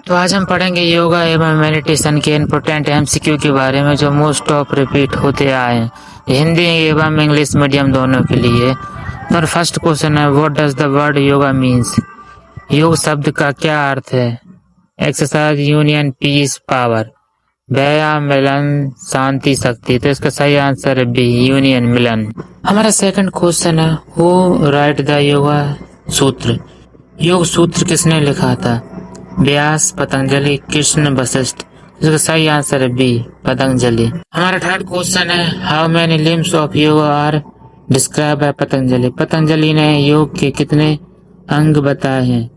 तो आज हम पढ़ेंगे योगा एवं मेडिटेशन के इम्पोर्टेंट एमसीक्यू के बारे में जो मोस्ट ऑफ रिपीट होते आए हैं हिंदी एवं इंग्लिश मीडियम दोनों के लिए। तो फर्स्ट क्वेश्चन है, what does the word yoga means? योग शब्द का क्या अर्थ है? एक्सरसाइज, यूनियन, पीस, पावर, व्यायाम, मिलन, शांति, शक्ति। तो इसका सही आंसर है बी, यूनियन, मिलन। हमारा सेकंड क्वेश्चन है, हु राइट द योगा सूत्र? योग सूत्र किसने लिखा था? व्यास, पतंजलि, कृष्ण, वशिष्ठ। इसका सही आंसर है बी, पतंजलि। हमारा थर्ड क्वेश्चन है, how many limbs of yoga are describe by Patanjali? Patanjali ने योग के कितने अंग बताए हैं?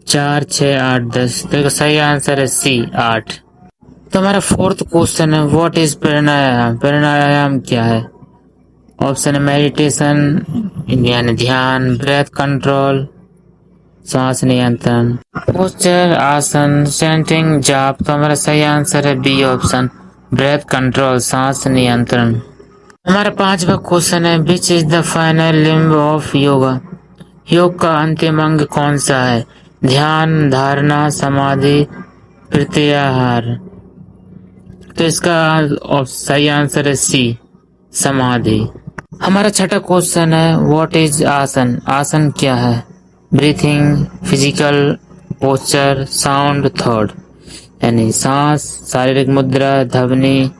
4, 6, 8, 10। तो इसका सही आंसर है सी, 8। तो हमारा फोर्थ क्वेश्चन है, व्हाट इज प्राणायाम? प्राणायाम क्या है? ऑप्शन है मेडिटेशन यानी ध्यान, ब्रेथ कंट्रोल, सांस नियंत्रण, पोस्चर, आसन, चैंटिंग, जाप। तो हमारा सही आंसर है बी ऑप्शन, ब्रेथ कंट्रोल, सांस नियंत्रण। हमारा पांचवा क्वेश्चन है, which is the final limb of yoga? योग का अंतिम अंग कौन सा है? ध्यान, धारणा, समाधि, प्रत्याहार। तो इसका सही आंसर है सी, समाधि। हमारा छठा क्वेश्चन है, व्हाट इज आसन? आसन क्या है? Breathing, physical, posture, sound, thought. यानी सांस, शारीरिक मुद्रा, ध्वनि,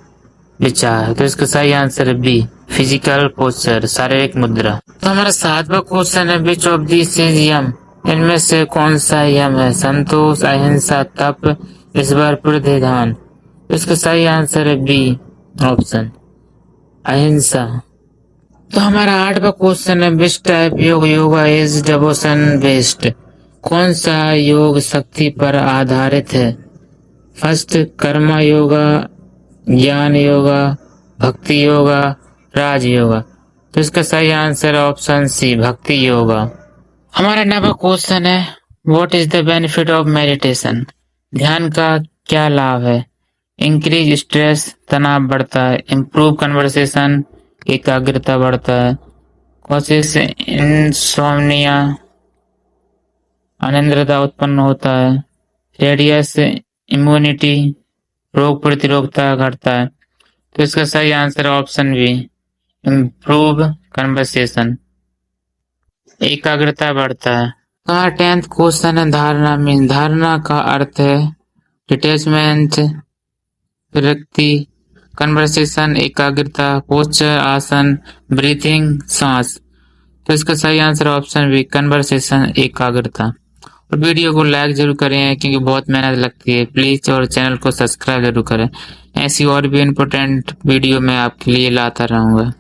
विचार। तो इसका सही आंसर है बी, फिजिकल, पोस्चर, शारीरिक मुद्रा। तो हमारा सातवां क्वेश्चन है, विच ऑफ दिस इज यम? इनमें से कौन सा यम है? संतोष, अहिंसा, तप, ईश्वर प्रतिधान। इसका सही आंसर है बी ऑप्शन, अहिंसा। तो हमारा आठवां क्वेश्चन है, विच टाइप योग योगा इज डिवोशन बेस्ड? कौन सा योग शक्ति पर आधारित है? फर्स्ट, कर्मा योगा, ज्ञान योगा, भक्ति योगा, राज योगा। तो इसका सही आंसर है ऑप्शन सी, भक्ति योगा। हमारा 9वां क्वेश्चन है, what is the benefit of meditation? ध्यान का क्या लाभ है? इंक्रीज स्ट्रेस, तनाव बढ़ता है, इम्प्रूव कन्वर्सेशन, एकाग्रता बढ़ता है, कोशिश इंसोम्निया, अनिद्रता उत्पन्न होता है, रेडियस इम्यूनिटी, रोग प्रतिरोधकता घटता है। तो इसका सही answer option B, improve conversation, एकाग्रता बढ़ता है। हमारा 10th क्वेश्चन है, धारणा मीन? धारणा का अर्थ है डिटैचमेंट, विरक्ति, कन्वर्सेशन, एकाग्रता, पोस्चर, आसन, ब्रीथिंग, सांस। तो इसका सही आंसर ऑप्शन बी, कन्वर्सेशन, एकाग्रता। और वीडियो को लाइक जरूर करें क्योंकि बहुत मेहनत लगती है। प्लीज और चैनल को सब्सक्राइब जरूर करें, ऐसी और भी इम्पोर्टेंट वीडियो मैं आपके लिए लाता रहूंगा।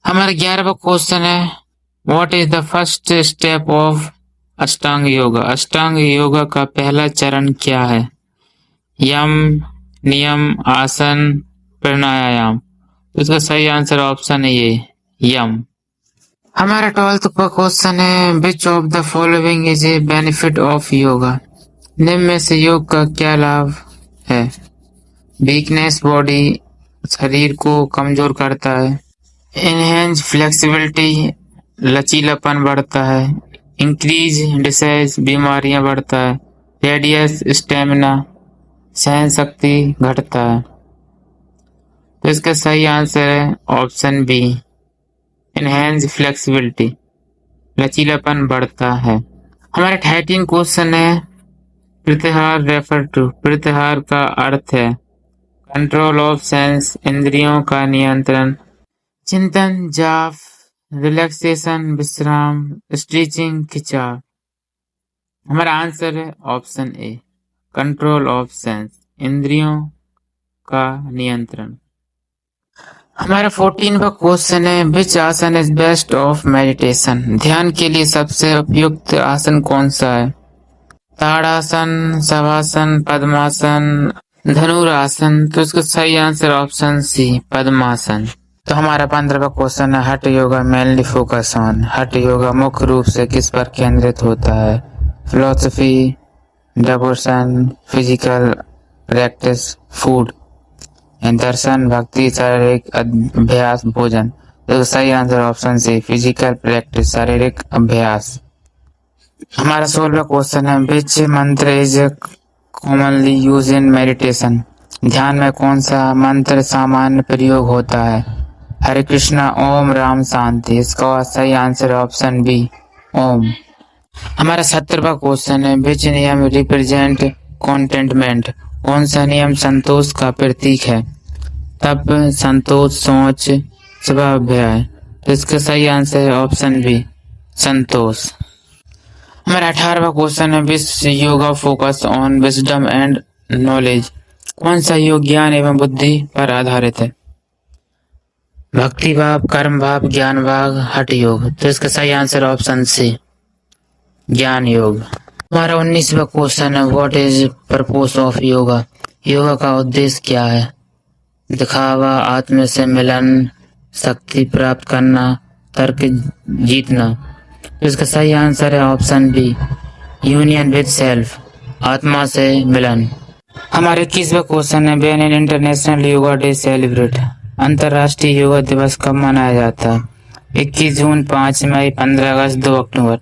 हमारा 11वां क्वेश्चन है, what is the first step of अष्टांग योगा? अष्टांग योगा का पहला चरण क्या है? यम, नियम, आसन, प्राणायाम। तो इसका सही आंसर ऑप्शन है ये, यम। हमारा 12th का क्वेश्चन है, which of the following is a benefit of yoga? निम्न में से योग का क्या लाभ है? वीकनेस बॉडी, शरीर को कमजोर करता है, एनहेंस फ्लेक्सिबिलिटी, लचीलापन बढ़ता है, इंक्रीज डिसीज, बीमारियां बढ़ता है, रेडियस स्टेमिना, सहन शक्ति घटता है। तो इसका सही आंसर है ऑप्शन बी, एनहेंस फ्लेक्सिबिलिटी, लचीलापन बढ़ता है। हमारा 13 क्वेश्चन है, प्रत्याहार रेफर टू? प्रत्याहार का अर्थ है कंट्रोल ऑफ सेंस, इंद्रियों का नियंत्रण, चिंतन, जाप, रिलैक्सेशन, विश्राम, स्ट्रेचिंग, खिंचाव। हमारा आंसर है option A, control of sense, इंद्रियों का नियंत्रण। हमारा 14वां क्वेश्चन है, विच आसन इज बेस्ट ऑफ मेडिटेशन? ध्यान के लिए सबसे उपयुक्त आसन कौन सा है? ताड़ासन, शवासन, पद्मासन, धनुरासन। तो इसका सही आंसर ऑप्शन सी, पद्मासन। तो हमारा 15वां क्वेश्चन है, हठ योगा मेनली फोकस ऑन? हठ योगा मुख्य रूप से किस पर केंद्रित होता है? Philosophy, devotion, physical practice, food, दर्शन, भक्ति, शारीरिक अभ्यास, भोजन। तो सही answer option C, physical practice, शारीरिक अभ्यास। हमारा 16वां क्वेश्चन है, which mantra is commonly used in meditation? ध्यान में कौन सा मंत्र सामान्य प्रयोग होता है? हरे कृष्णा, ओम, राम, शांति। इसका सही आंसर है ऑप्शन बी, ओम। हमारा 17वां क्वेश्चन है, विच नियम रिप्रेजेंट कॉन्टेंटमेंट? कौन सा नियम संतोष का प्रतीक है? तप, संतोष, सोच, स्वाध्याय। तो इसका सही आंसर है ऑप्शन बी, संतोष। हमारा 18वां क्वेश्चन है, which yoga focus on wisdom and knowledge? कौन सा योग ज्ञान एवं बुद्धि पर आधारित है? भक्ति भाव, कर्म भाव, ज्ञान भाव, हठ योग। तो इसका सही आंसर ऑप्शन सी, ज्ञान योग। हमारा 19वां क्वेश्चन है, what is purpose of yoga? Yoga का उद्देश्य क्या है? दिखावा, आत्म से मिलन, शक्ति प्राप्त करना, तर्क जीतना। तो इसका सही आंसर है option B, union with self, आत्मा से मिलन। हमारे 21वां क्वेश्चन है, when an international yoga day celebrate? अंतर्राष्ट्रीय योगा दिवस कब मनाया जाता है? 21 जून, 5 मई, 15 अगस्त, 2 अक्टूबर।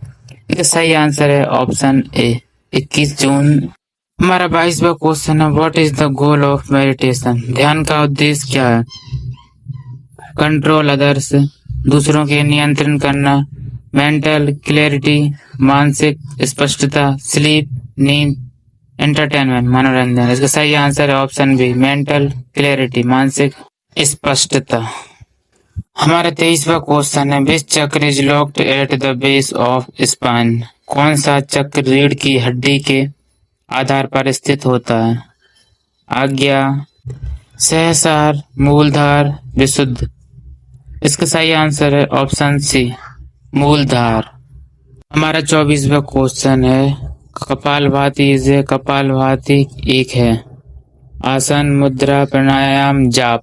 इसका सही आंसर है ऑप्शन ए, 21 जून। हमारा 22वां क्वेश्चन है, what is the goal of meditation? ध्यान का उद्देश्य क्या है? कंट्रोल अदर्स, दूसरों के नियंत्रण करना, मेंटल क्लैरिटी, मानसिक स्पष्टता, स्लीप, नींद, एंटरटेनमेंट, मनोरंजन। इसका सही आंसर है ऑप्शन बी, मेंटल क्लैरिटी, मानसिक स्पष्टता। हमारा 23वां क्वेश्चन है, विच चक्र is located at the base of spine? कौन सा चक्र रीढ़ की हड्डी के आधार पर स्थित होता है? आज्ञा, सहस्रार, मूलधार, विशुद्ध। इसका सही आंसर है ऑप्शन सी, मूलधार। हमारा 24वां क्वेश्चन है, कपालभाति से कपालभाति एक है? आसन, मुद्रा, प्राणायाम, जाप।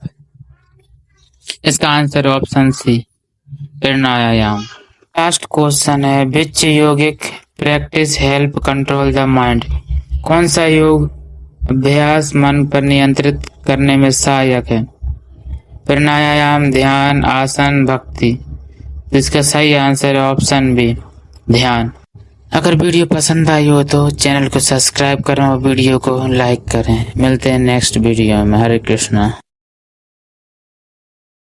इसका आंसर ऑप्शन सी, प्राणायाम। लास्ट क्वेश्चन है, which yogic practice help control the mind? कौन सा योग अभ्यास मन पर नियंत्रित करने में सहायक है? प्राणायाम, ध्यान, आसन, भक्ति। इसका सही आंसर है ऑप्शन बी, ध्यान। अगर वीडियो पसंद आई हो तो चैनल को सब्सक्राइब करें और वीडियो को लाइक करें। मिलते हैं नेक्स्ट वीडियो में। हरे कृष्णा।